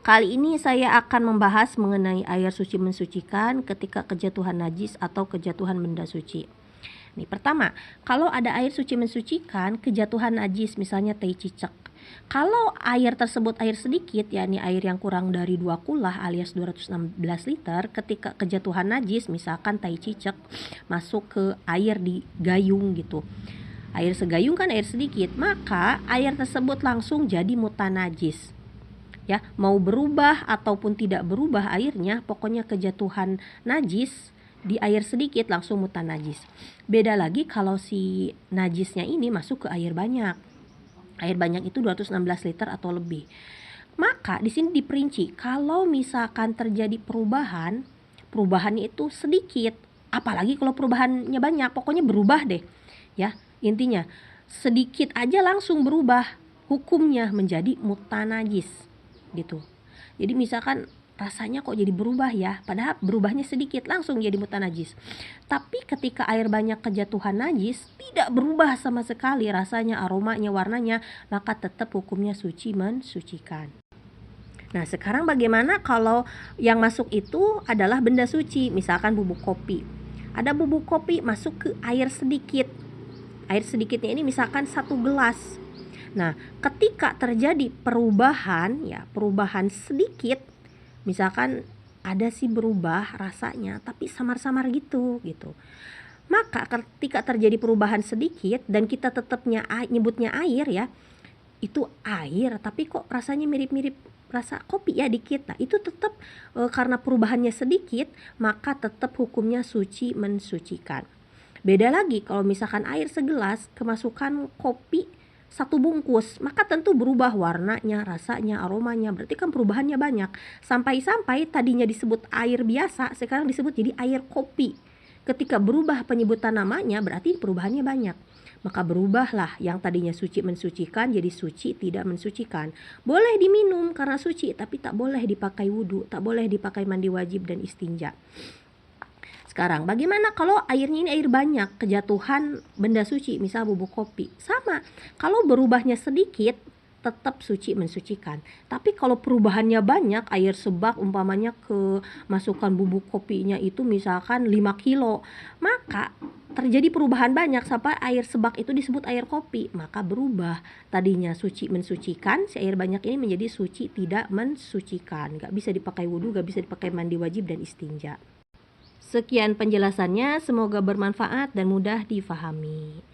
Kali ini saya akan membahas mengenai air suci mensucikan ketika kejatuhan najis atau kejatuhan benda suci. Nih, pertama, kalau ada air suci mensucikan kejatuhan najis, misalnya tai cicak. Kalau air tersebut air sedikit, yakni air yang kurang dari 2 kulah alias 216 liter, ketika kejatuhan najis, misalkan tai cicak masuk ke air di gayung gitu. Air segayung kan air sedikit, maka air tersebut langsung jadi mutanajis. Ya, mau berubah ataupun tidak berubah airnya, pokoknya kejatuhan najis di air sedikit langsung mutanajis. Beda lagi kalau si najisnya ini masuk ke air banyak. Air banyak itu 216 liter atau lebih. Maka di sini diperinci, kalau misalkan terjadi perubahannya itu sedikit, apalagi kalau perubahannya banyak, pokoknya berubah deh. Ya, intinya sedikit aja langsung berubah hukumnya menjadi mutanajis gitu. Jadi misalkan rasanya kok jadi berubah ya, padahal berubahnya sedikit langsung jadi mutanajis. Tapi ketika air banyak kejatuhan najis, tidak berubah sama sekali rasanya, aromanya, warnanya, maka tetap hukumnya suci mensucikan. Nah, sekarang bagaimana kalau yang masuk itu adalah benda suci, misalkan bubuk kopi. Ada bubuk kopi masuk ke air sedikit. Air sedikitnya ini misalkan 1 gelas. Nah, ketika terjadi perubahan sedikit, misalkan ada sih berubah rasanya tapi samar-samar gitu. Maka ketika terjadi perubahan sedikit dan kita tetapnya nyebutnya air ya, itu air tapi kok rasanya mirip-mirip rasa kopi ya dikit. Nah, itu tetap karena perubahannya sedikit, maka tetap hukumnya suci mensucikan. Beda lagi kalau misalkan air segelas kemasukan kopi 1 bungkus, maka tentu berubah warnanya, rasanya, aromanya, berarti kan perubahannya banyak. Sampai-sampai tadinya disebut air biasa, sekarang disebut jadi air kopi. Ketika berubah penyebutan namanya, berarti perubahannya banyak. Maka berubahlah yang tadinya suci mensucikan jadi suci tidak mensucikan. Boleh diminum karena suci, tapi tak boleh dipakai wudhu, tak boleh dipakai mandi wajib dan istinja. Sekarang bagaimana kalau airnya ini air banyak, kejatuhan benda suci, misal bubuk kopi. Sama, kalau berubahnya sedikit tetap suci mensucikan. Tapi kalau perubahannya banyak, air sebak umpamanya kemasukan bubuk kopinya itu misalkan 5 kilo, maka terjadi perubahan banyak sampai air sebak itu disebut air kopi, maka berubah. Tadinya suci mensucikan, si air banyak ini menjadi suci tidak mensucikan. Gak bisa dipakai wudhu, gak bisa dipakai mandi wajib dan istinja. Sekian penjelasannya, semoga bermanfaat dan mudah difahami.